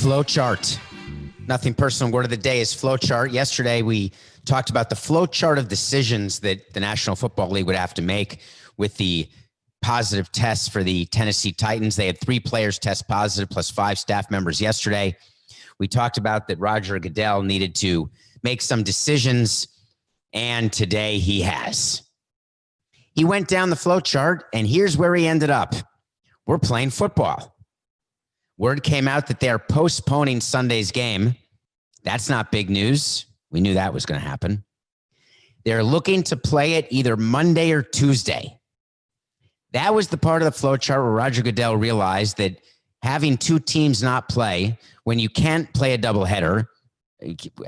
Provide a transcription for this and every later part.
Flowchart. Nothing personal. Word of the day is flowchart. Yesterday, we talked about the flowchart of decisions that the National Football League would have to make with the positive tests for the Tennessee Titans. They had 3 players test positive plus 5 staff members yesterday. We talked about that Roger Goodell needed to make some decisions, and today he has. He went down the flowchart, and here's where he ended up. We're playing football. Word came out that they're postponing Sunday's game. That's not big news. We knew that was going to happen. They're looking to play it either Monday or Tuesday. That was the part of the flowchart where Roger Goodell realized that having 2 teams not play when you can't play a doubleheader,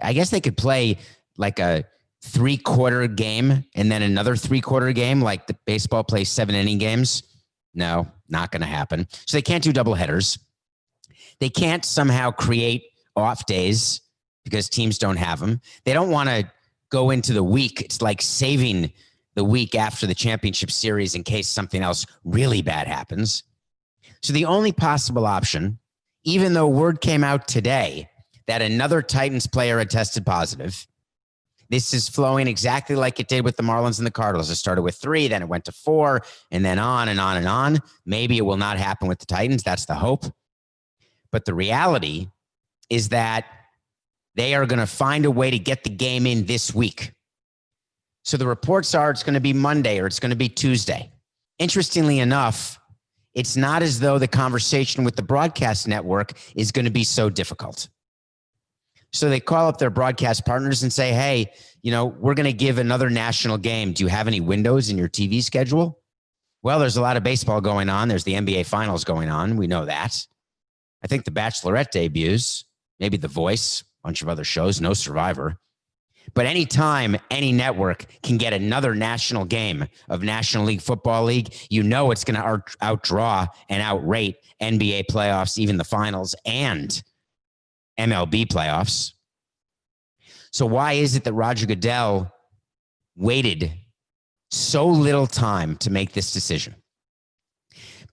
I guess they could play like a 3-quarter game and then another 3-quarter game, like the baseball plays 7-inning games. No, not going to happen. So they can't do doubleheaders. They can't somehow create off days because teams don't have them. They don't want to go into the week. It's like saving the week after the championship series in case something else really bad happens. So the only possible option, even though word came out today that another Titans player had tested positive, this is flowing exactly like it did with the Marlins and the Cardinals. It started with 3, then it went to 4, and then on and on and on. Maybe it will not happen with the Titans. That's the hope. But the reality is that they are going to find a way to get the game in this week. So the reports are it's going to be Monday or it's going to be Tuesday. Interestingly enough, it's not as though the conversation with the broadcast network is going to be so difficult. So they call up their broadcast partners and say, hey, we're going to give another national game. Do you have any windows in your TV schedule? Well, there's a lot of baseball going on. There's the NBA finals going on. We know that. I think The Bachelorette debuts, maybe The Voice, a bunch of other shows, no Survivor. But anytime any network can get another national game of National League Football League, it's going to outdraw and outrate NBA playoffs, even the finals, and MLB playoffs. So why is it that Roger Goodell waited so little time to make this decision?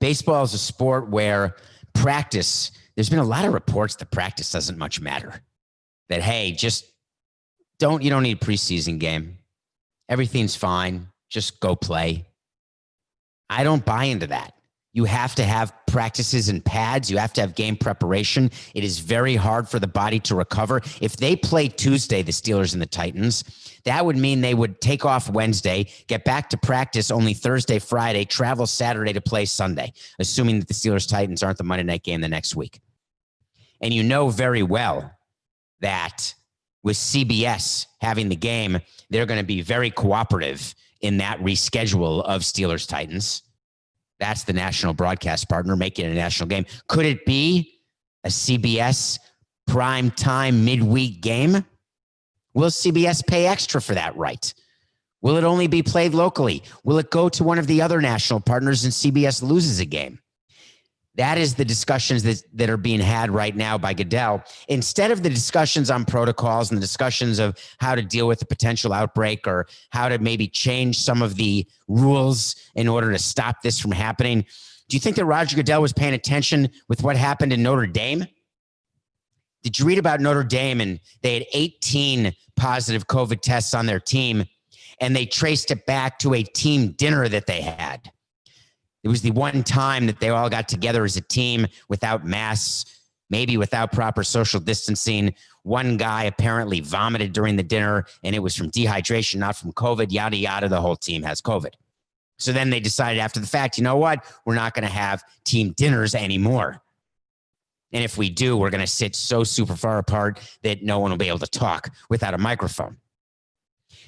Baseball is a sport where practice, there's been a lot of reports that practice doesn't much matter. That, hey, you don't need a preseason game. Everything's fine. Just go play. I don't buy into that. You have to have practices and pads. You have to have game preparation. It is very hard for the body to recover. If they play Tuesday, the Steelers and the Titans, that would mean they would take off Wednesday, get back to practice only Thursday, Friday, travel Saturday to play Sunday, assuming that the Steelers Titans aren't the Monday night game the next week. And you know very well that with CBS having the game, they're going to be very cooperative in that reschedule of Steelers Titans. That's the national broadcast partner making it a national game. Could it be a CBS prime time midweek game? Will CBS pay extra for that right? Will it only be played locally? Will it go to one of the other national partners and CBS loses a game? That is the discussions that are being had right now by Goodell. Instead of the discussions on protocols and the discussions of how to deal with a potential outbreak or how to maybe change some of the rules in order to stop this from happening, do you think that Roger Goodell was paying attention with what happened in Notre Dame? Did you read about Notre Dame and they had 18 positive COVID tests on their team and they traced it back to a team dinner that they had? It was the one time that they all got together as a team without masks, maybe without proper social distancing. One guy apparently vomited during the dinner, and it was from dehydration, not from COVID, yada, yada. The whole team has COVID. So then they decided after the fact, you know what? We're not going to have team dinners anymore. And if we do, we're going to sit so super far apart that no one will be able to talk without a microphone.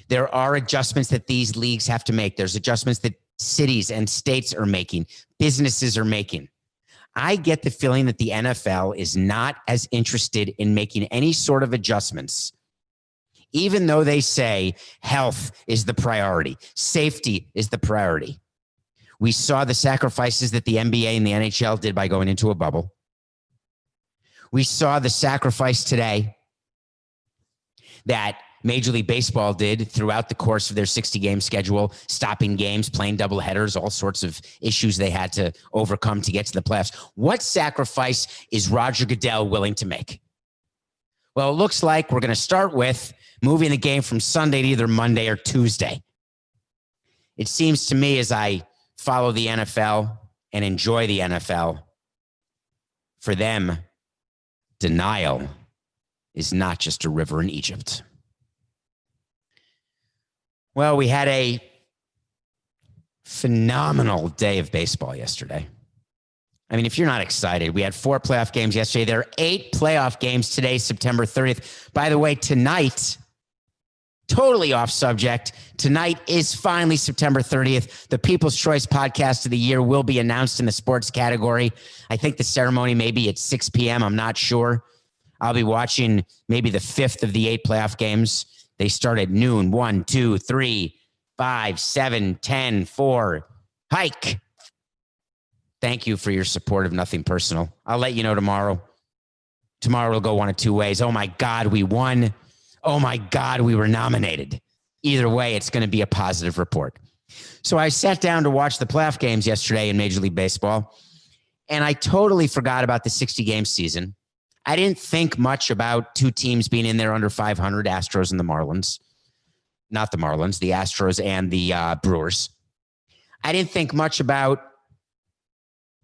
There are adjustments that these leagues have to make. There's adjustments that cities and states are making, businesses are making. I get the feeling that the NFL is not as interested in making any sort of adjustments, even though they say health is the priority, safety is the priority. We saw the sacrifices that the NBA and the NHL did by going into a bubble. We saw the sacrifice today that Major League Baseball did throughout the course of their 60-game schedule, stopping games, playing doubleheaders, all sorts of issues they had to overcome to get to the playoffs. What sacrifice is Roger Goodell willing to make? Well, it looks like we're going to start with moving the game from Sunday to either Monday or Tuesday. It seems to me, as I follow the NFL and enjoy the NFL, for them, denial is not just a river in Egypt. Well, we had a phenomenal day of baseball yesterday. I mean, if you're not excited, we had 4 playoff games yesterday. There are 8 playoff games today, September 30th. By the way, tonight, totally off subject, tonight is finally September 30th. The People's Choice Podcast of the Year will be announced in the sports category. I think the ceremony may be at 6 p.m. I'm not sure. I'll be watching maybe the 5th of the 8 playoff games. They start at noon. 1, 2, 3, 5, 7, 10, 4. Hike. Thank you for your support of Nothing Personal. I'll let you know tomorrow. Tomorrow will go one of 2 ways. Oh my God, we won. Oh my God, we were nominated. Either way, it's going to be a positive report. So I sat down to watch the playoff games yesterday in Major League Baseball, and I totally forgot about the 60-game season. I didn't think much about 2 teams being in there under 500, Astros and the Marlins. Not the Marlins, the Astros and the Brewers. I didn't think much about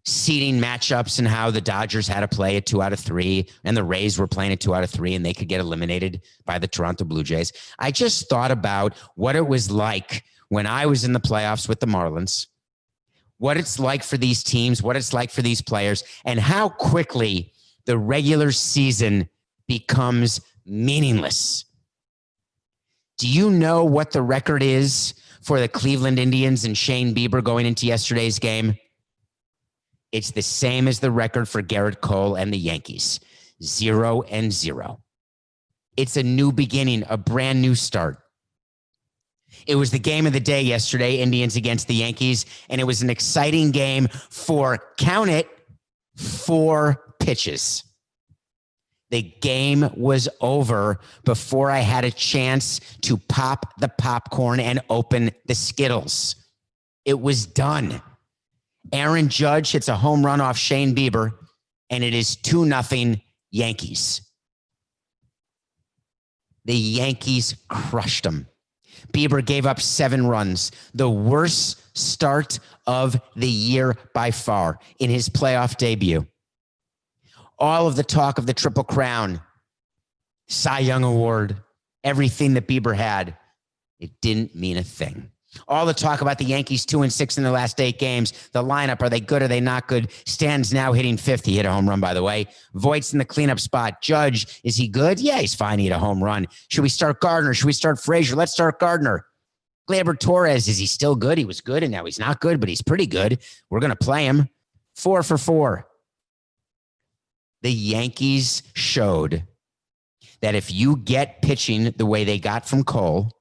seeding matchups and how the Dodgers had to play a 2 out of 3 and the Rays were playing a 2 out of 3 and they could get eliminated by the Toronto Blue Jays. I just thought about what it was like when I was in the playoffs with the Marlins, what it's like for these teams, what it's like for these players, and how quickly the regular season becomes meaningless. Do you know what the record is for the Cleveland Indians and Shane Bieber going into yesterday's game? It's the same as the record for Gerit Cole and the Yankees, 0-0. It's a new beginning, a brand new start. It was the game of the day yesterday, Indians against the Yankees, and it was an exciting game for, count it, 4 pitches. The game was over before I had a chance to pop the popcorn and open the Skittles. It was done. Aaron Judge hits a home run off Shane Bieber, and it is 2-0 Yankees. The Yankees crushed them. Bieber gave up 7 runs, the worst start of the year by far in his playoff debut. All of the talk of the Triple Crown, Cy Young Award, everything that Bieber had, it didn't mean a thing. All the talk about the Yankees 2-6 in their last 8 games. The lineup, are they good? Are they not good? Stan's now hitting 5th. He hit a home run, by the way. Voigt's in the cleanup spot. Judge, is he good? Yeah, he's fine. He hit a home run. Should we start Gardner? Should we start Frazier? Let's start Gardner. Gleyber Torres, is he still good? He was good, and now he's not good, but he's pretty good. We're going to play him. 4 for 4. The Yankees showed that if you get pitching the way they got from Cole,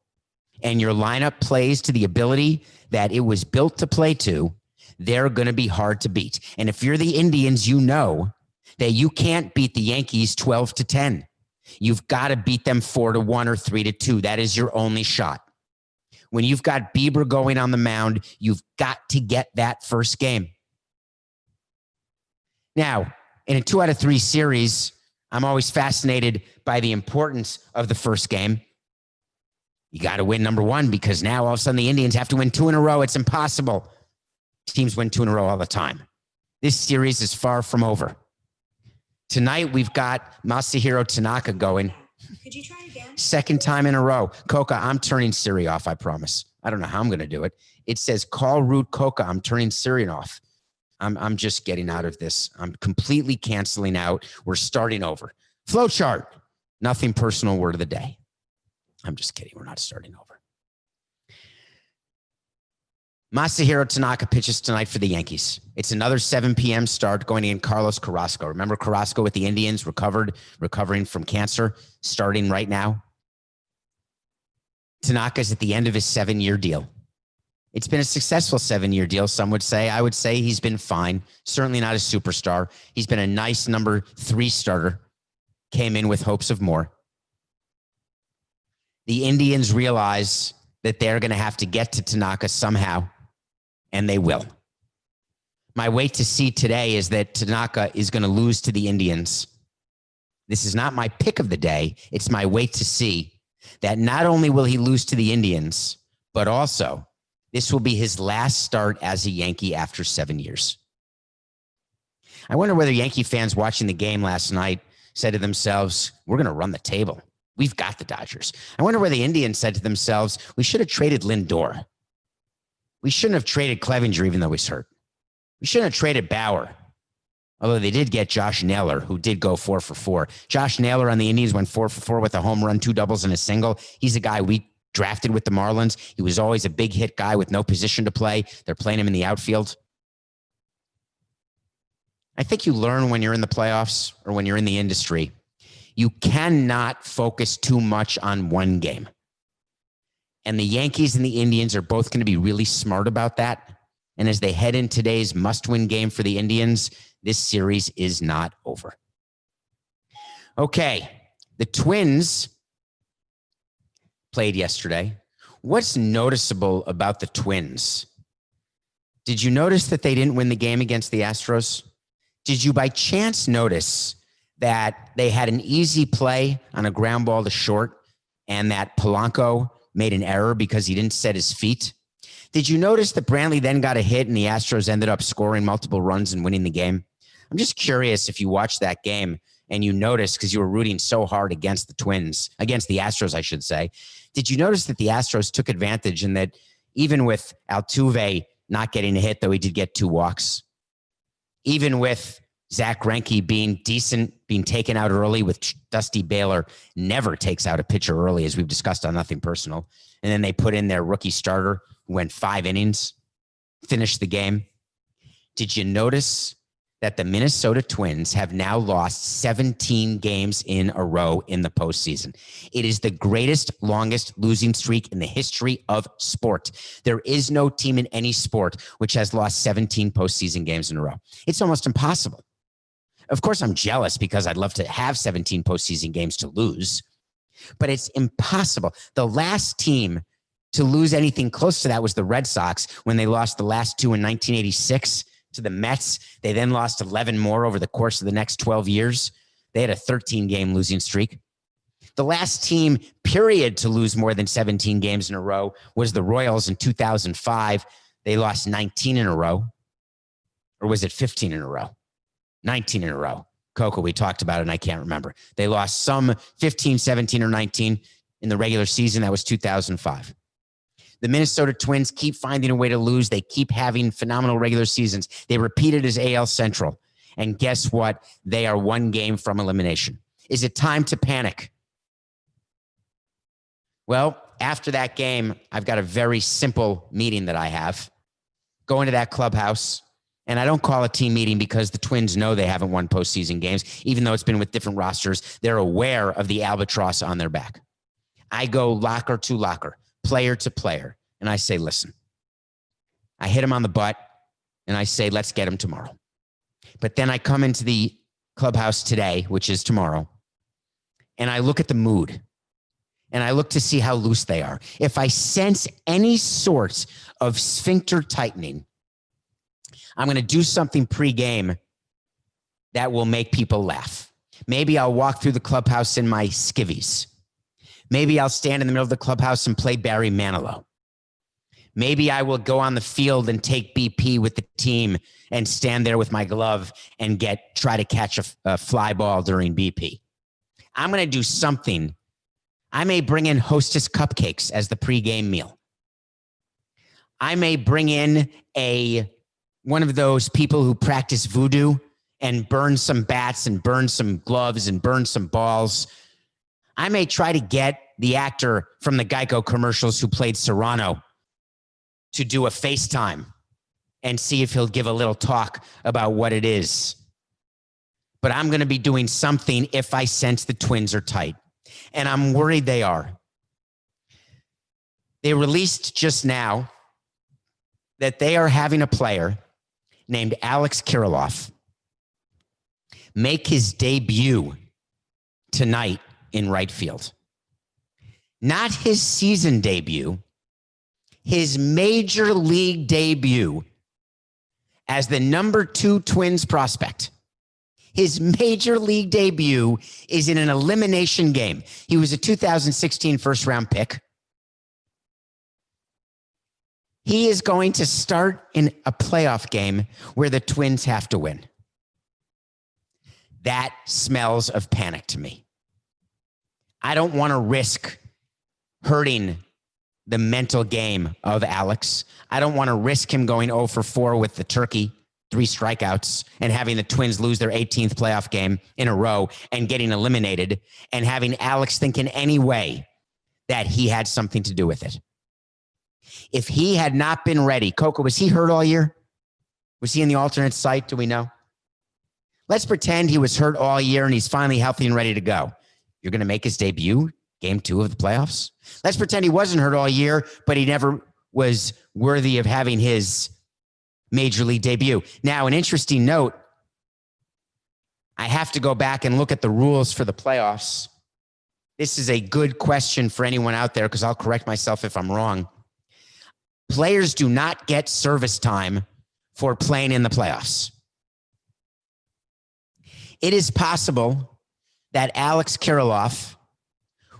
and your lineup plays to the ability that it was built to play to, they're going to be hard to beat. And if you're the Indians, you know that you can't beat the Yankees 12-10. You've got to beat them 4-1 or 3-2. That is your only shot. When you've got Bieber going on the mound, you've got to get that first game. Now, in a 2 out of 3 series, I'm always fascinated by the importance of the first game. You got to win number 1 because now all of a sudden the Indians have to win 2 in a row. It's impossible. Teams win 2 in a row all the time. This series is far from over. Tonight we've got Masahiro Tanaka going. Could you try again? Second time in a row. Coca, I'm turning Siri off, I promise. I don't know how I'm going to do it. It says call root Coca. I'm turning Siri off. I'm just getting out of this. I'm completely canceling out. We're starting over. Flowchart. Nothing personal, word of the day. I'm just kidding. We're not starting over. Masahiro Tanaka pitches tonight for the Yankees. It's another 7 p.m. start going in Carlos Carrasco. Remember Carrasco with the Indians, recovering from cancer, starting right now? Tanaka's at the end of his 7-year deal. It's been a successful 7-year deal, some would say. I would say he's been fine. Certainly not a superstar. He's been a nice number 3 starter. Came in with hopes of more. The Indians realize that they're going to have to get to Tanaka somehow, and they will. My wait to see today is that Tanaka is going to lose to the Indians. This is not my pick of the day. It's my wait to see that not only will he lose to the Indians, but also this will be his last start as a Yankee after 7 years. I wonder whether Yankee fans watching the game last night said to themselves, we're going to run the table. We've got the Dodgers. I wonder where the Indians said to themselves, we should have traded Lindor. We shouldn't have traded Clevinger, even though he's hurt. We shouldn't have traded Bauer. Although they did get Josh Naylor, who did go 4 for 4. Josh Naylor on the Indians went 4 for 4 with a home run, 2 doubles, and a single. He's a guy we drafted with the Marlins. He was always a big hit guy with no position to play. They're playing him in the outfield. I think you learn when you're in the playoffs or when you're in the industry, you cannot focus too much on one game. And the Yankees and the Indians are both going to be really smart about that. And as they head in today's must-win game for the Indians, this series is not over. Okay, the Twins played yesterday. What's noticeable about the Twins? Did you notice that they didn't win the game against the Astros? Did you by chance notice that they had an easy play on a ground ball to short and that Polanco made an error because he didn't set his feet? Did you notice that Brantley then got a hit and the Astros ended up scoring multiple runs and winning the game? I'm just curious if you watched that game and you noticed, because you were rooting so hard against the Twins, against the Astros, I should say. Did you notice that the Astros took advantage and that even with Altuve not getting a hit, though he did get 2 walks, even with Zach Greinke being decent, being taken out early, with Dusty Baylor never takes out a pitcher early, as we've discussed on Nothing Personal. And then they put in their rookie starter who went 5 innings, finished the game. Did you notice that the Minnesota Twins have now lost 17 games in a row in the postseason? It is the greatest, longest losing streak in the history of sport. There is no team in any sport which has lost 17 postseason games in a row. It's almost impossible. Of course, I'm jealous because I'd love to have 17 postseason games to lose, but it's impossible. The last team to lose anything close to that was the Red Sox when they lost the last 2 in 1986 to the Mets. They then lost 11 more over the course of the next 12 years. They had a 13-game losing streak. The last team, period, to lose more than 17 games in a row was the Royals in 2005. They lost 19 in a row. Or was it 15 in a row? 19 in a row. Coco, we talked about it, and I can't remember. They lost some 15, 17, or 19 in the regular season. That was 2005. The Minnesota Twins keep finding a way to lose. They keep having phenomenal regular seasons. They repeat it as AL Central. And guess what? They are 1 game from elimination. Is it time to panic? Well, after that game, I've got a very simple meeting that I have. Go into that clubhouse. And I don't call a team meeting because the Twins know they haven't won postseason games, even though it's been with different rosters. They're aware of the albatross on their back. I go locker to locker, player to player, and I say, listen. I hit him on the butt, and I say, let's get him tomorrow. But then I come into the clubhouse today, which is tomorrow, and I look at the mood, and I look to see how loose they are. If I sense any sort of sphincter tightening, I'm going to do something pre-game that will make people laugh. Maybe I'll walk through the clubhouse in my skivvies. Maybe I'll stand in the middle of the clubhouse and play Barry Manilow. Maybe I will go on the field and take BP with the team and stand there with my glove and try to catch a fly ball during BP. I'm going to do something. I may bring in Hostess cupcakes as the pre-game meal. I may bring in one of those people who practice voodoo and burn some bats and burn some gloves and burn some balls. I may try to get the actor from the Geico commercials who played Serrano to do a FaceTime and see if he'll give a little talk about what it is. But I'm going to be doing something if I sense the Twins are tight. And I'm worried they are. They released just now that they are having a player named Alex Kirilloff make his debut tonight in right field. not his season debut, his major league debut as the number 2 Twins prospect. His major league debut is in an elimination game. He was a 2016 first round pick. He is going to start in a playoff game where the Twins have to win. That smells of panic to me. I don't want to risk hurting the mental game of Alex. I don't want to risk him going 0 for 4 with the turkey, 3 strikeouts, and having the Twins lose their 18th playoff game in a row and getting eliminated, and having Alex think in any way that he had something to do with it. If he had not been ready, Coco, was he hurt all year? Was he in the alternate site? Do we know? Let's pretend he was hurt all year and he's finally healthy and ready to go. You're going to make his debut, game 2 of the playoffs? Let's pretend he wasn't hurt all year, but he never was worthy of having his major league debut. Now, an interesting note, I have to go back and look at the rules for the playoffs. This is a good question for anyone out there because I'll correct myself if I'm wrong. Players do not get service time for playing in the playoffs. It is possible that Alex Kirilloff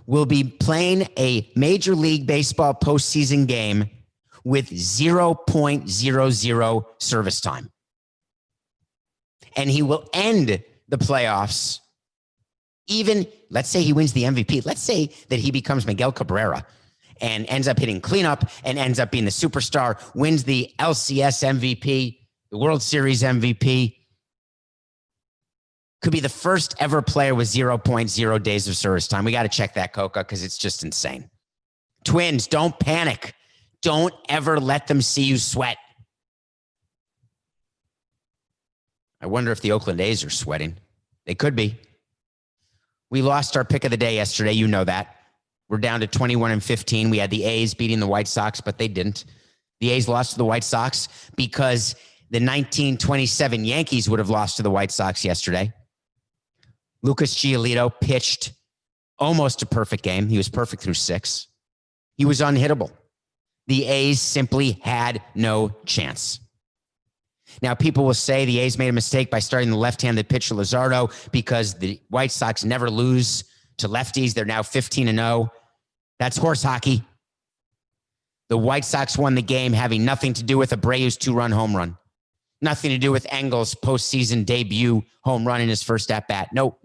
will be playing a Major League Baseball postseason game with 0.00 service time. And he will end the playoffs even, let's say he wins the MVP. Let's say that he becomes Miguel Cabrera and ends up hitting cleanup and ends up being the superstar, wins the LCS MVP, the World Series MVP. Could be the first ever player with 0.0 days of service time. We got to check that, Coca, because it's just insane. Twins, don't panic. Don't ever let them see you sweat. I wonder if the Oakland A's are sweating. They could be. We lost our pick of the day yesterday. You know that. We're down to 21-15. We had the A's beating the White Sox, but they didn't. The A's lost to the White Sox because the 1927 Yankees would have lost to the White Sox yesterday. Lucas Giolito pitched almost a perfect game. He was perfect through 6. He was unhittable. The A's simply had no chance. Now, people will say the A's made a mistake by starting the left-handed pitcher Luzardo because the White Sox never lose to lefties. They're now 15-0. That's horse hockey. The White Sox won the game having nothing to do with Abreu's 2-run home run. Nothing to do with Engel's postseason debut home run in his first at-bat. No.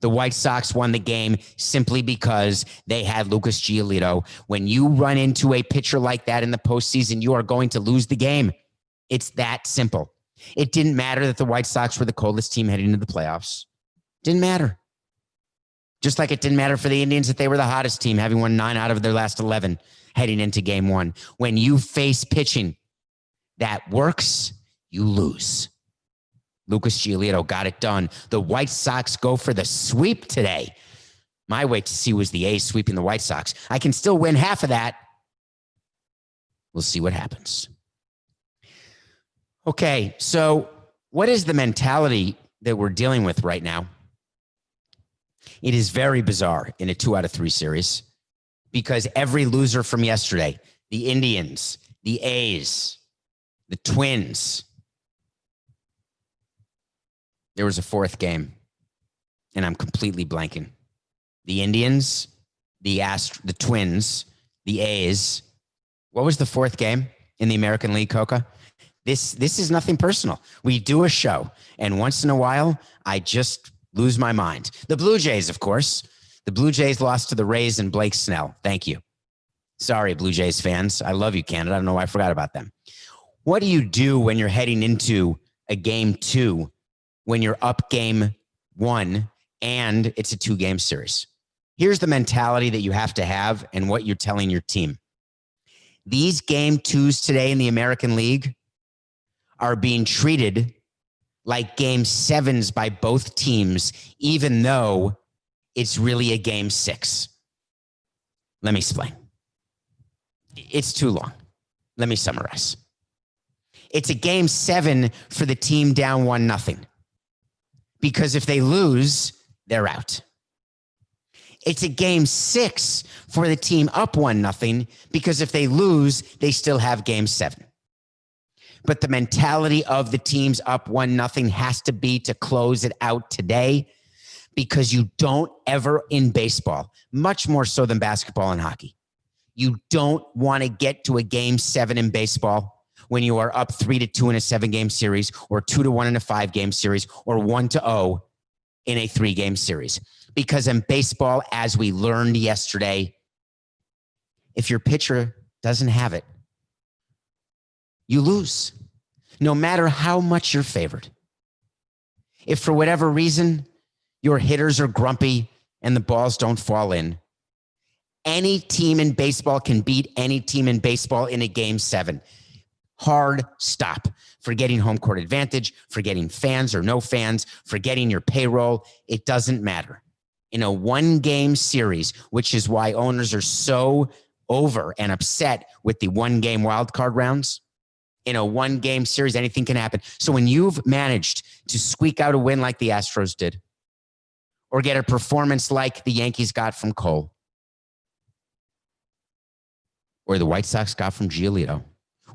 The White Sox won the game simply because they had Lucas Giolito. When you run into a pitcher like that in the postseason, you are going to lose the game. It's that simple. It didn't matter that the White Sox were the coldest team heading into the playoffs. Didn't matter. Just like it didn't matter for the Indians that they were the hottest team, having won 9 out of their last 11 heading into game 1. When you face pitching that works, you lose. Lucas Giolito got it done. The White Sox go for the sweep today. My wait to see was the A's sweeping the White Sox. I can still win half of that. We'll see what happens. Okay, so what is the mentality that we're dealing with right now? It is very bizarre in a 2 out of 3 series because every loser from yesterday, the Indians, the A's, the Twins, there was a 4th game, and I'm completely blanking. The Indians, the Twins, the A's. What was the 4th game in the American League, Coca? This is nothing personal. We do a show, and once in a while, I just lose my mind. The Blue Jays, of course. The Blue Jays lost to the Rays and Blake Snell. Thank you. Sorry, Blue Jays fans. I love you, Canada. I don't know why I forgot about them. What do you do when you're heading into a game 2, when you're up game 1 and it's a 2-game series? Here's the mentality that you have to have and what you're telling your team. These game 2s today in the American League are being treated like game 7s by both teams, even though it's really a game 6. Let me explain. It's too long. Let me summarize. It's a game 7 for the team down 1-0. Because if they lose, they're out. It's a game 6 for the team up 1-0 because if they lose, they still have game 7. But the mentality of the teams up 1-0 has to be to close it out today, because you don't ever in baseball, much more so than basketball and hockey, you don't want to get to a game 7 in baseball when you are up 3-2 in a 7-game series, or 2-1 in a 5-game series, or 1-0 in a 3-game series. Because in baseball, as we learned yesterday, if your pitcher doesn't have it, you lose, no matter how much you're favored. If for whatever reason your hitters are grumpy and the balls don't fall in, any team in baseball can beat any team in baseball in a game 7. Hard stop. Forgetting home court advantage, forgetting fans or no fans, forgetting your payroll. It doesn't matter. In a 1-game series, which is why owners are so over and upset with the 1-game wildcard rounds, in a 1-game series, anything can happen. So when you've managed to squeak out a win like the Astros did, or get a performance like the Yankees got from Cole, or the White Sox got from Giolito,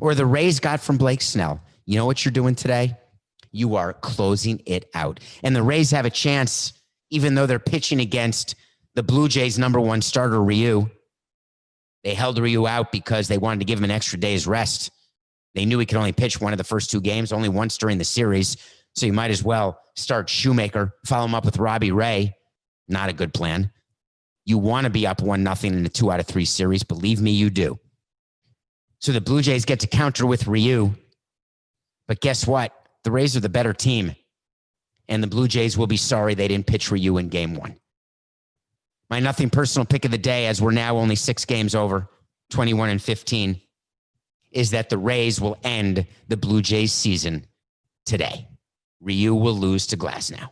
or the Rays got from Blake Snell, you know what you're doing today? You are closing it out. And the Rays have a chance, even though they're pitching against the Blue Jays' #1 starter, Ryu. They held Ryu out because they wanted to give him an extra day's rest. They knew he could only pitch one of the first 2 games, only once during the series. So you might as well start Shoemaker, follow him up with Robbie Ray. Not a good plan. You want to be up 1-0 in a 2 out of 3 series. Believe me, you do. So the Blue Jays get to counter with Ryu. But guess what? The Rays are the better team. And the Blue Jays will be sorry they didn't pitch Ryu in game 1. My nothing personal pick of the day, as we're now only 6 games over, 21-15, is that the Rays will end the Blue Jays season today. Ryu will lose to Glasnow.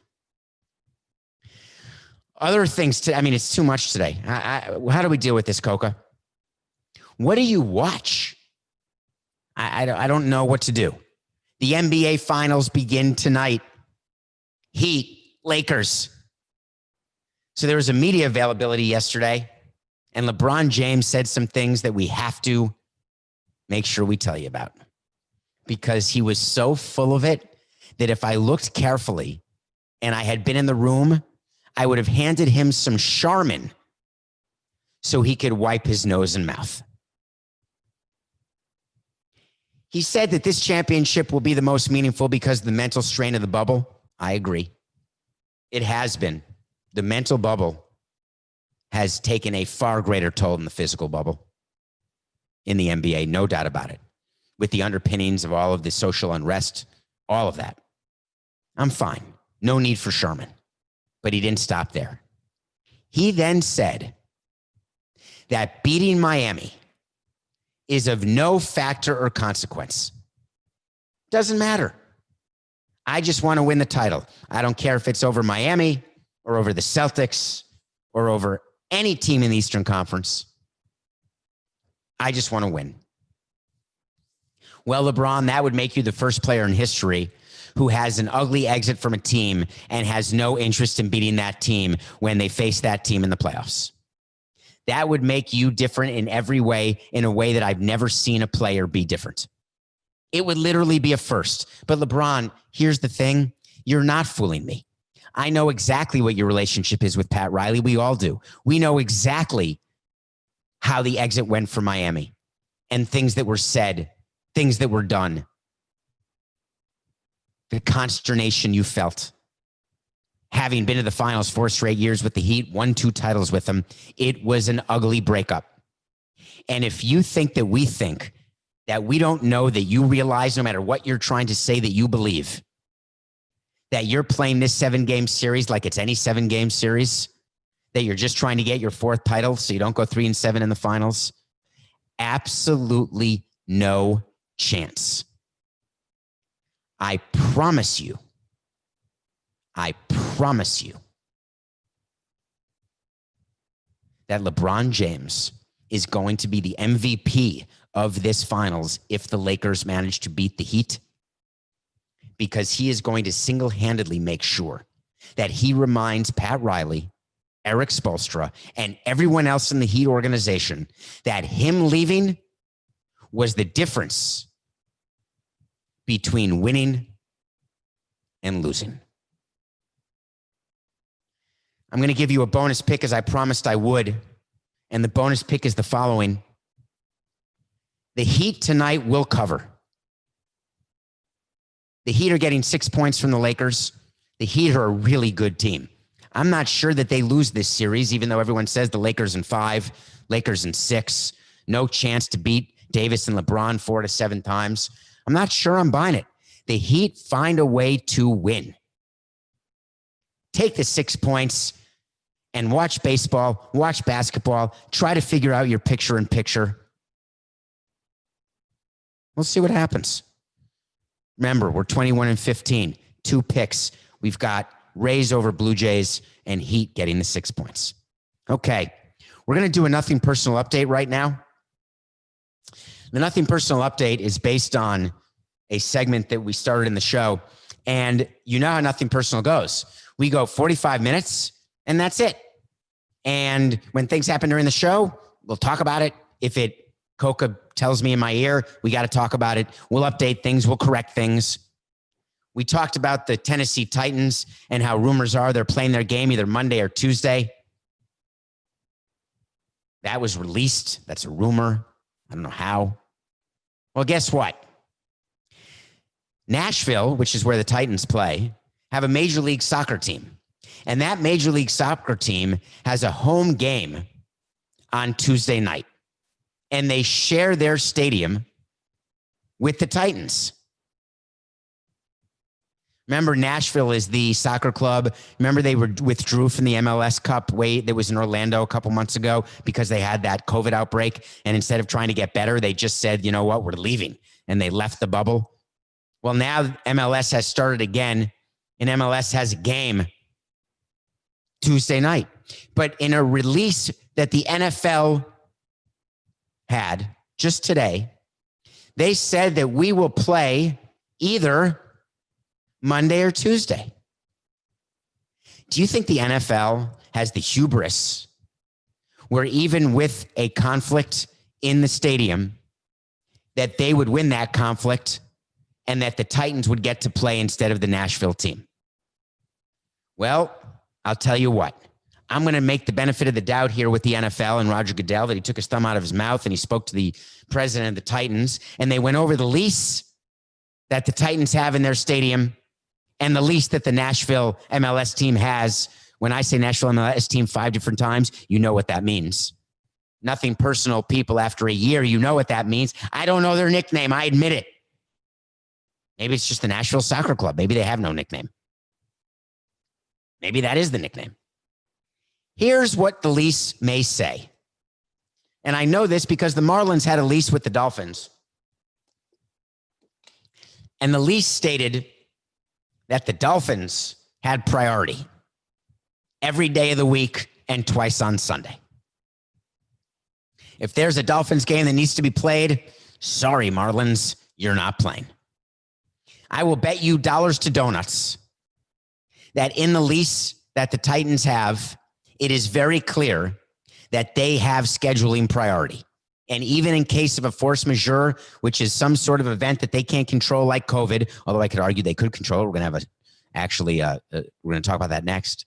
Other things, it's too much today. How do we deal with this, Coca? What do you watch? I don't know what to do. The NBA Finals begin tonight. Heat, Lakers. So there was a media availability yesterday, and LeBron James said some things that we have to make sure we tell you about, because he was so full of it that if I looked carefully and I had been in the room, I would have handed him some Charmin so he could wipe his nose and mouth. He said that this championship will be the most meaningful because of the mental strain of the bubble. I agree. It has been. The mental bubble has taken a far greater toll than the physical bubble in the NBA, no doubt about it. With the underpinnings of all of the social unrest, all of that. I'm fine. No need for Sherman. But he didn't stop there. He then said that beating Miami is of no factor or consequence. Doesn't matter. I just want to win the title. I don't care if it's over Miami or over the Celtics or over any team in the Eastern Conference. I just want to win. Well, LeBron, that would make you the first player in history who has an ugly exit from a team and has no interest in beating that team when they face that team in the playoffs. That would make you different in every way, in a way that I've never seen a player be different. It would literally be a first. But LeBron, here's the thing. You're not fooling me. I know exactly what your relationship is with Pat Riley. We all do. We know exactly how the exit went for Miami and things that were said, things that were done, the consternation you felt. Having been to the finals 4 straight years with the Heat, won 2 titles with them, it was an ugly breakup. And if you think that we think that we don't know, that you realize no matter what you're trying to say that you believe, that you're playing this 7-game series like it's any 7-game series, that you're just trying to get your 4th title so you don't go 3-7 in the finals, absolutely no chance. I promise you that LeBron James is going to be the MVP of this finals if the Lakers manage to beat the Heat, because he is going to single-handedly make sure that he reminds Pat Riley Eric Spoelstra, and everyone else in the Heat organization that him leaving was the difference between winning and losing. I'm going to give you a bonus pick as I promised I would. And the bonus pick is the following. The Heat tonight will cover. The Heat are getting 6 points from the Lakers. The Heat are a really good team. I'm not sure that they lose this series, even though everyone says the Lakers in 5, Lakers in 6. No chance to beat Davis and LeBron 4 to 7 times. I'm not sure I'm buying it. The Heat find a way to win. Take the 6 points and watch baseball, watch basketball, try to figure out your picture-in-picture. We'll see what happens. Remember, we're 21-15, 2 picks. We've got Rays over Blue Jays and Heat getting the 6 points. Okay, we're going to do a Nothing Personal update right now. The Nothing Personal update is based on a segment that we started in the show. And you know how Nothing Personal goes. We go 45 minutes and that's it. And when things happen during the show, we'll talk about it. If Coca tells me in my ear, we got to talk about it. We'll update things. We'll correct things. We talked about the Tennessee Titans and how rumors are they're playing their game either Monday or Tuesday. That was released. That's a rumor. I don't know how. Well, guess what? Nashville, which is where the Titans play, have a Major League Soccer team. And that Major League Soccer team has a home game on Tuesday night. And they share their stadium with the Titans. Remember, Nashville is the soccer club. Remember, they withdrew from the MLS Cup that was in Orlando a couple months ago because they had that COVID outbreak. And instead of trying to get better, they just said, you know what, we're leaving. And they left the bubble. Well, now MLS has started again, and MLS has a game Tuesday night. But in a release that the NFL had just today, they said that we will play either Monday or Tuesday. Do you think the NFL has the hubris where even with a conflict in the stadium, that they would win that conflict and that the Titans would get to play instead of the Nashville team? Well, I'll tell you what. I'm going to make the benefit of the doubt here with the NFL and Roger Goodell that he took his thumb out of his mouth and he spoke to the president of the Titans and they went over the lease that the Titans have in their stadium and the lease that the Nashville MLS team has. When I say Nashville MLS team 5 different times, you know what that means. Nothing personal, people. After a year, you know what that means. I don't know their nickname. I admit it. Maybe it's just the Nashville Soccer Club. Maybe they have no nickname. Maybe that is the nickname. Here's what the lease may say. And I know this because the Marlins had a lease with the Dolphins. And the lease stated that the Dolphins had priority every day of the week and twice on Sunday. If there's a Dolphins game that needs to be played, sorry, Marlins, you're not playing. I will bet you dollars to donuts that in the lease that the Titans have, it is very clear that they have scheduling priority. And even in case of a force majeure, which is some sort of event that they can't control like COVID, although I could argue they could control it. We're going to have we're going to talk about that next.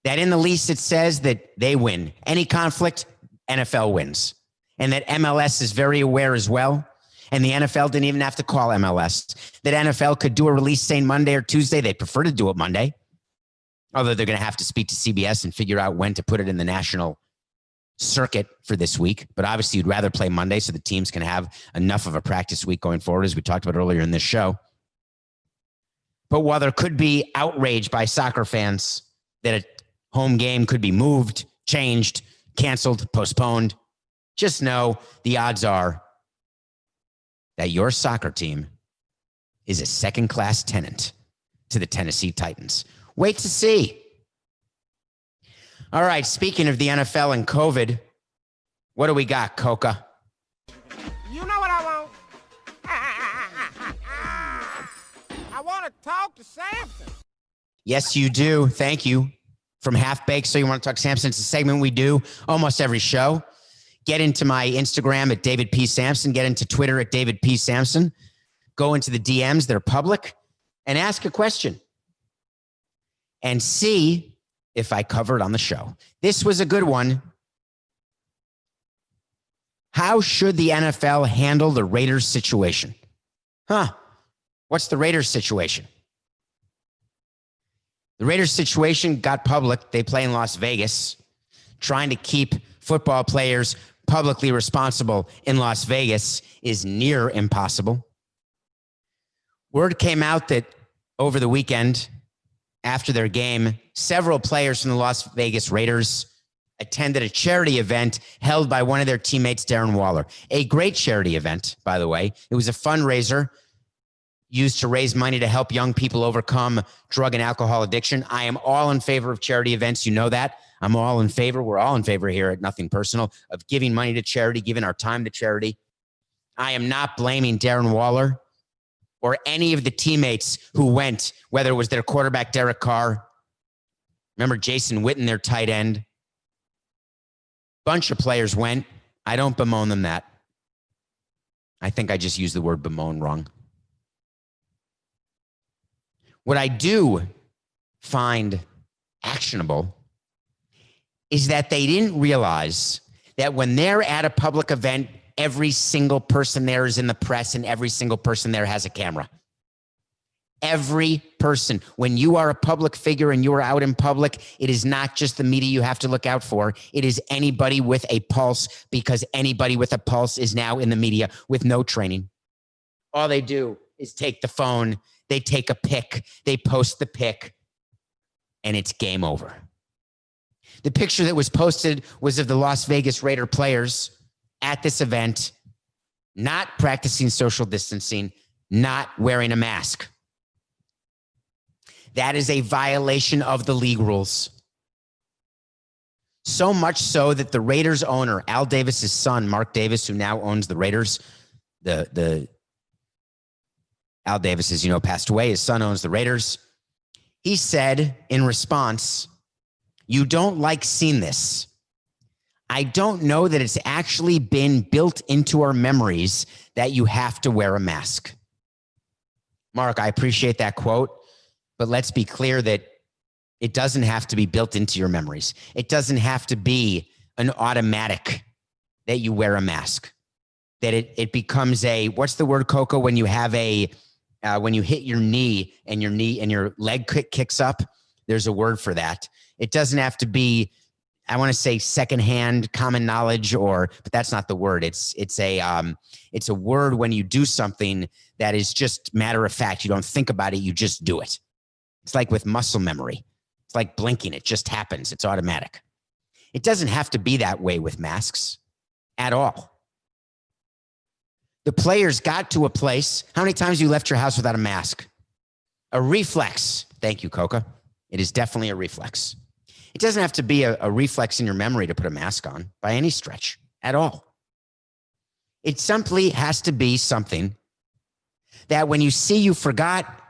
That in the lease, it says that they win. Any conflict, NFL wins. And that MLS is very aware as well. And the NFL didn't even have to call MLS. That NFL could do a release saying Monday or Tuesday. They'd prefer to do it Monday. Although they're going to have to speak to CBS and figure out when to put it in the national circuit for this week. But obviously you'd rather play Monday so the teams can have enough of a practice week going forward, as we talked about earlier in this show. But while there could be outrage by soccer fans that a home game could be moved, changed, canceled, postponed, just know the odds are that your soccer team is a second-class tenant to the Tennessee Titans. Wait to see. All right, speaking of the NFL and COVID, what do we got, Coca? You know what I want? I want to talk to Samson. Yes, you do. Thank you from Half Baked. So you want to talk Samson? It's a segment we do almost every show. Get into my Instagram at David P. Samson. Get into Twitter at David P. Samson. Go into the DMs. They're public. And ask a question. And see if I cover it on the show. This was a good one. How should the NFL handle the Raiders situation? What's the Raiders situation? The Raiders situation got public. They play in Las Vegas. Trying to keep football players publicly responsible in Las Vegas is near impossible. Word came out that over the weekend, after their game, several players from the Las Vegas Raiders attended a charity event held by one of their teammates, Darren Waller. A great charity event, by the way. It was a fundraiser used to raise money to help young people overcome drug and alcohol addiction. I am all in favor of charity events. You know that. I'm all in favor. We're all in favor here at Nothing Personal of giving money to charity, giving our time to charity. I am not blaming Darren Waller or any of the teammates who went, whether it was their quarterback, Derek Carr. Remember Jason Witten, their tight end. Bunch of players went. I don't bemoan them that. I think I just used the word bemoan wrong. What I do find actionable is that they didn't realize that when they're at a public event, every single person there is in the press and every single person there has a camera. Every person. When you are a public figure and you are out in public, it is not just the media you have to look out for. It is anybody with a pulse, because anybody with a pulse is now in the media with no training. All they do is take the phone, they take a pic, they post the pic, and it's game over. The picture that was posted was of the Las Vegas Raider players at this event, not practicing social distancing, not wearing a mask. That is a violation of the league rules. So much so that the Raiders owner, Al Davis's son, Mark Davis, who now owns the Raiders, Al Davis, as you know, passed away. His son owns the Raiders. He said in response, "You don't like seeing this. I don't know that it's actually been built into our memories that you have to wear a mask." Mark, I appreciate that quote, but let's be clear that it doesn't have to be built into your memories. It doesn't have to be an automatic that you wear a mask, that it becomes a, what's the word, Coco, when you have when you hit your knee and your leg kicks up, there's a word for that. It doesn't have to be, I want to say secondhand common knowledge, but that's not the word. It's a word when you do something that is just matter of fact. You don't think about it. You just do it. It's like with muscle memory. It's like blinking. It just happens. It's automatic. It doesn't have to be that way with masks at all. The players got to a place. How many times you left your house without a mask? A reflex. Thank you, Coca. It is definitely a reflex. It doesn't have to be a reflex in your memory to put a mask on by any stretch at all. It simply has to be something that when you see you forgot,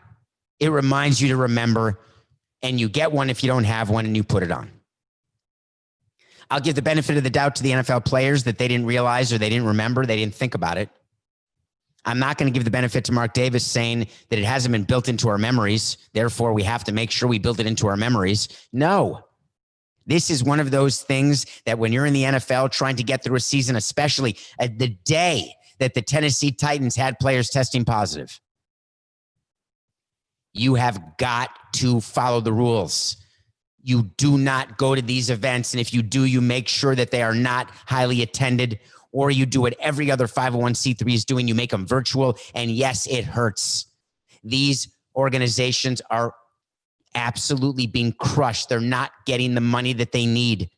it reminds you to remember, and you get one if you don't have one and you put it on. I'll give the benefit of the doubt to the NFL players that they didn't realize or they didn't remember, they didn't think about it. I'm not going to give the benefit to Mark Davis saying that it hasn't been built into our memories, therefore we have to make sure we build it into our memories. No. This is one of those things that when you're in the NFL trying to get through a season, especially the day that the Tennessee Titans had players testing positive, you have got to follow the rules. You do not go to these events, and if you do, you make sure that they are not highly attended, or you do what every other 501c3 is doing. You make them virtual, and yes, it hurts. These organizations are absolutely being crushed. They're not getting the money that they need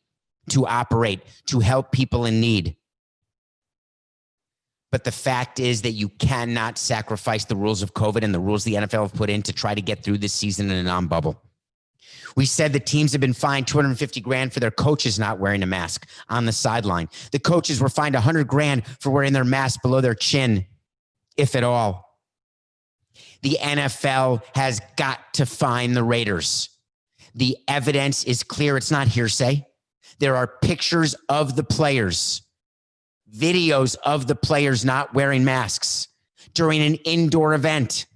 to operate, to help people in need. But the fact is that you cannot sacrifice the rules of COVID and the rules the NFL have put in to try to get through this season in a non-bubble. We said the teams have been fined $250,000 for their coaches not wearing a mask on the sideline. The coaches were fined $100,000 for wearing their mask below their chin, if at all. The NFL has got to fine the Raiders. The evidence is clear. It's not hearsay. There are pictures of the players, videos of the players not wearing masks during an indoor event.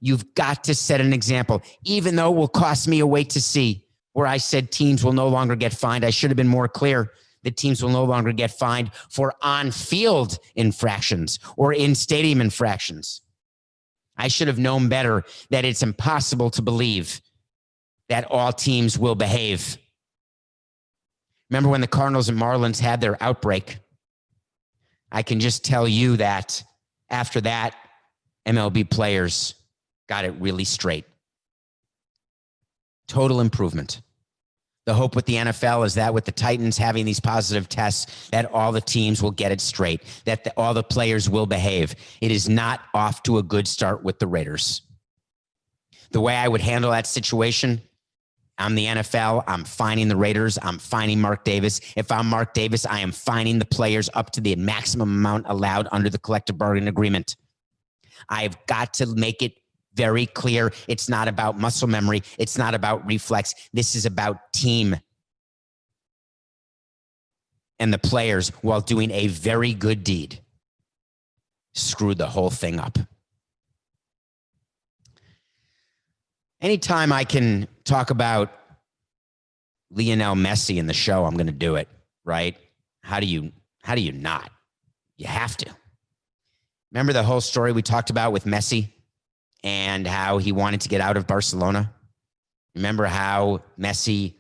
You've got to set an example, even though it will cost me a wait to see, where I said teams will no longer get fined. I should have been more clear that teams will no longer get fined for on-field infractions or in-stadium infractions. I should have known better that it's impossible to believe that all teams will behave. Remember when the Cardinals and Marlins had their outbreak? I can just tell you that after that, MLB players got it really straight. Total improvement. The hope with the NFL is that with the Titans having these positive tests, that all the teams will get it straight, that all the players will behave. It is not off to a good start with the Raiders. The way I would handle that situation, I'm the NFL. I'm fining the Raiders. I'm fining Mark Davis. If I'm Mark Davis, I am fining the players up to the maximum amount allowed under the collective bargaining agreement. I've got to make it very clear. It's not about muscle memory. It's not about reflex. This is about team and the players, while doing a very good deed, screwed the whole thing up. Anytime I can talk about Lionel Messi in the show, I'm going to do it, right? How do you not? You have to. Remember the whole story we talked about with Messi and how he wanted to get out of Barcelona? Remember how Messi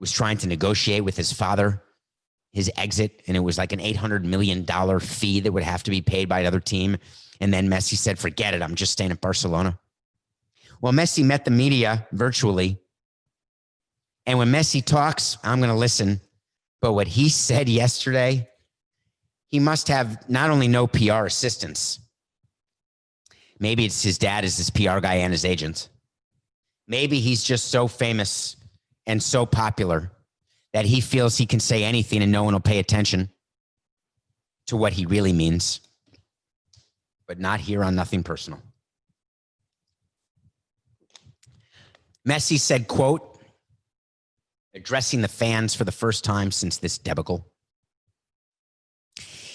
was trying to negotiate with his father his exit, and it was like an $800 million fee that would have to be paid by another team. And then Messi said, forget it, I'm just staying at Barcelona. Well, Messi met the media virtually. And when Messi talks, I'm going to listen. But what he said yesterday, he must have not only no PR assistants. Maybe it's his dad is his PR guy and his agent. Maybe he's just so famous and so popular that he feels he can say anything and no one will pay attention to what he really means. But not here on Nothing Personal. Messi said, quote, addressing the fans for the first time since this debacle,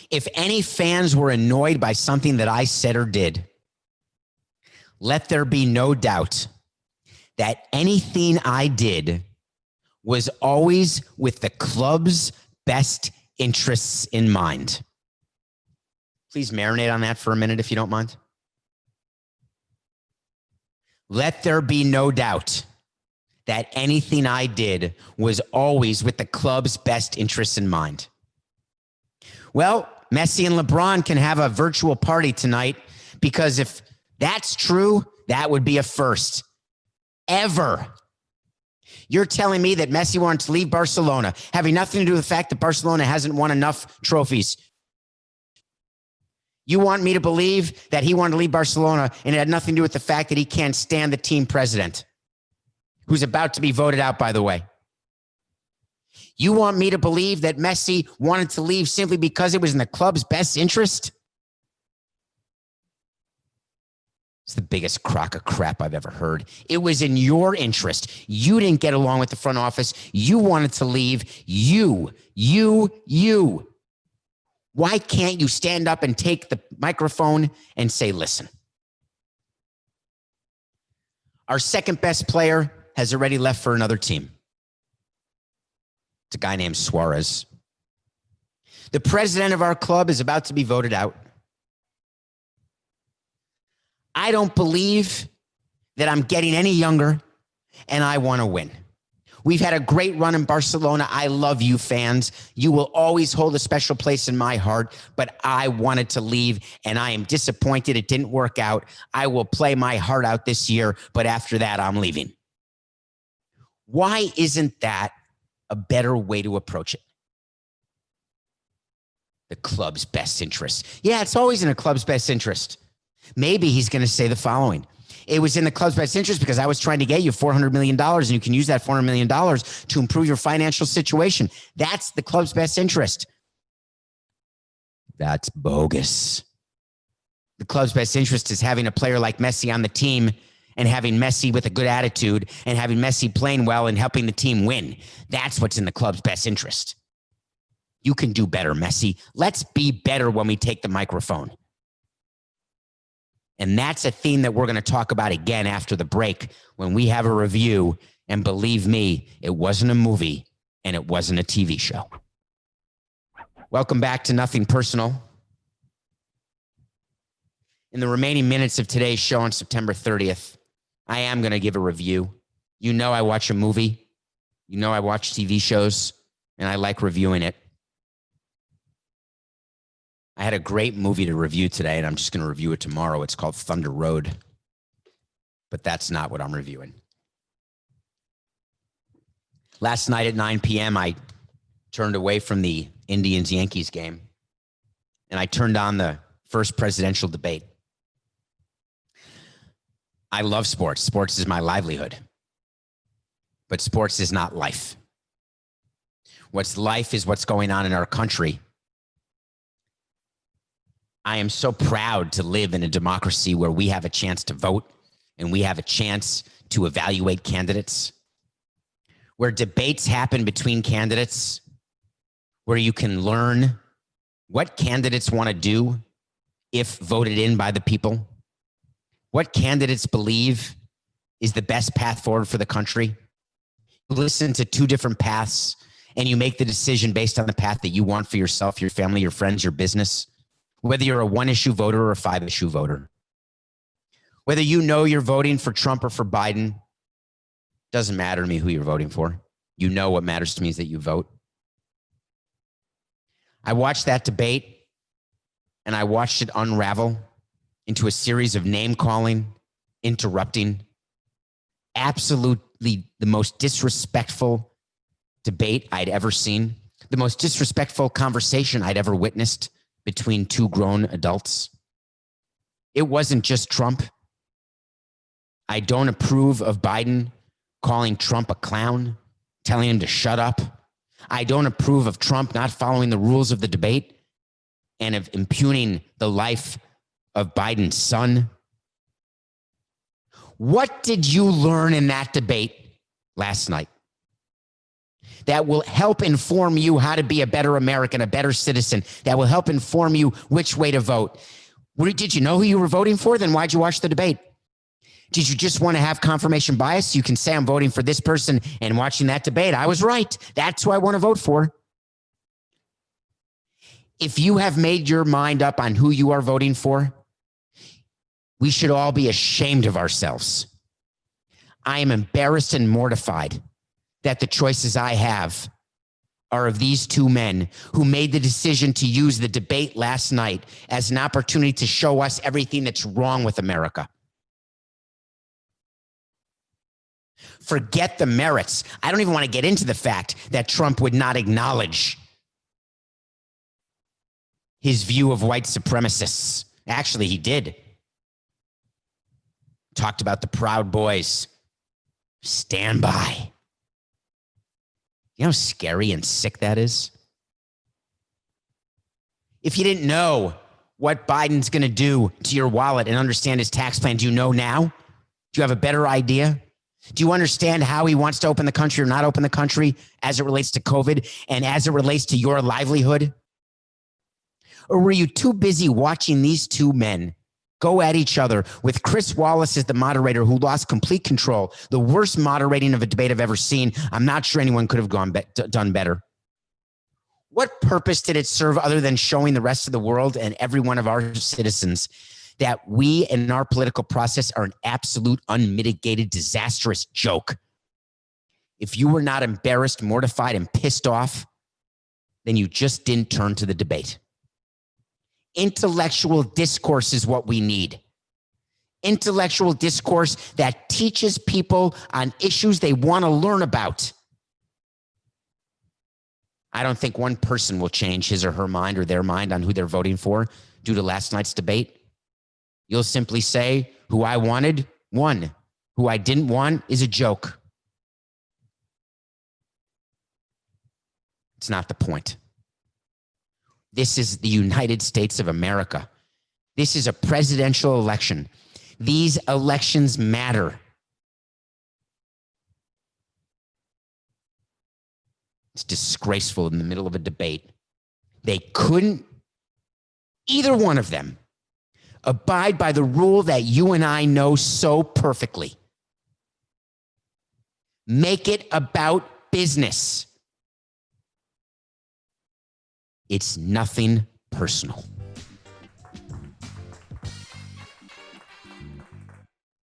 if any fans were annoyed by something that I said or did, let there be no doubt that anything I did was always with the club's best interests in mind. Please marinate on that for a minute, if you don't mind. Let there be no doubt that anything I did was always with the club's best interests in mind. Well, Messi and LeBron can have a virtual party tonight, because if that's true, that would be a first ever. You're telling me that Messi wanted to leave Barcelona, having nothing to do with the fact that Barcelona hasn't won enough trophies. You want me to believe that he wanted to leave Barcelona and it had nothing to do with the fact that he can't stand the team president, who's about to be voted out, by the way. You want me to believe that Messi wanted to leave simply because it was in the club's best interest? It's the biggest crock of crap I've ever heard. It was in your interest. You didn't get along with the front office. You wanted to leave. You. Why can't you stand up and take the microphone and say, listen, our second best player has already left for another team. It's a guy named Suarez. The president of our club is about to be voted out. I don't believe that I'm getting any younger, and I want to win. We've had a great run in Barcelona. I love you, fans. You will always hold a special place in my heart, but I wanted to leave, and I am disappointed it didn't work out. I will play my heart out this year, but after that, I'm leaving. Why isn't that a better way to approach it? The club's best interest. Yeah, it's always in a club's best interest. Maybe he's going to say the following. It was in the club's best interest because I was trying to get you $400 million, and you can use that $400 million to improve your financial situation. That's the club's best interest. That's bogus. The club's best interest is having a player like Messi on the team and having Messi with a good attitude and having Messi playing well and helping the team win. That's what's in the club's best interest. You can do better, Messi. Let's be better when we take the microphone. And that's a theme that we're going to talk about again after the break when we have a review. And believe me, it wasn't a movie and it wasn't a TV show. Welcome back to Nothing Personal. In the remaining minutes of today's show on September 30th, I am going to give a review. You know I watch a movie. You know I watch TV shows, and I like reviewing it. I had a great movie to review today, and I'm just going to review it tomorrow. It's called Thunder Road, but that's not what I'm reviewing. Last night at 9 p.m., I turned away from the Indians-Yankees game, and I turned on the first presidential debate. I love sports. Sports is my livelihood, but sports is not life. What's life is what's going on in our country. I am so proud to live in a democracy where we have a chance to vote and we have a chance to evaluate candidates, where debates happen between candidates, where you can learn what candidates want to do if voted in by the people, what candidates believe is the best path forward for the country. You listen to two different paths and you make the decision based on the path that you want for yourself, your family, your friends, your business. Whether you're a 1-issue voter or a 5-issue voter. Whether you know you're voting for Trump or for Biden, doesn't matter to me who you're voting for. You know what matters to me is that you vote. I watched that debate and I watched it unravel into a series of name-calling, interrupting, absolutely the most disrespectful debate I'd ever seen, the most disrespectful conversation I'd ever witnessed between two grown adults. It wasn't just Trump. I don't approve of Biden calling Trump a clown, telling him to shut up. I don't approve of Trump not following the rules of the debate and of impugning the life of Biden's son. What did you learn in that debate last night that will help inform you how to be a better American, a better citizen, that will help inform you which way to vote? Did you know who you were voting for? Then why'd you watch the debate? Did you just want to have confirmation bias? You can say I'm voting for this person and watching that debate, I was right. That's who I want to vote for. If you have made your mind up on who you are voting for, we should all be ashamed of ourselves. I am embarrassed and mortified that the choices I have are of these two men who made the decision to use the debate last night as an opportunity to show us everything that's wrong with America. Forget the merits. I don't even want to get into the fact that Trump would not acknowledge his view of white supremacists. Actually, he did. Talked about the Proud Boys. Stand by. You know how scary and sick that is? If you didn't know what Biden's going to do to your wallet and understand his tax plan, do you know now? Do you have a better idea? Do you understand how he wants to open the country or not open the country as it relates to COVID and as it relates to your livelihood? Or were you too busy watching these two men go at each other with Chris Wallace as the moderator who lost complete control, the worst moderating of a debate I've ever seen? I'm not sure anyone could have done better. What purpose did it serve other than showing the rest of the world and every one of our citizens that we in our political process are an absolute, unmitigated, disastrous joke? If you were not embarrassed, mortified, and pissed off, then you just didn't turn to the debate. Intellectual discourse is what we need. Intellectual discourse that teaches people on issues they want to learn about. I don't think one person will change his or her mind or their mind on who they're voting for due to last night's debate. You'll simply say, who I wanted, won. Who I didn't want is a joke. It's not the point. This is the United States of America. This is a presidential election. These elections matter. It's disgraceful in the middle of a debate. They couldn't, either one of them, abide by the rule that you and I know so perfectly. Make it about business. It's nothing personal.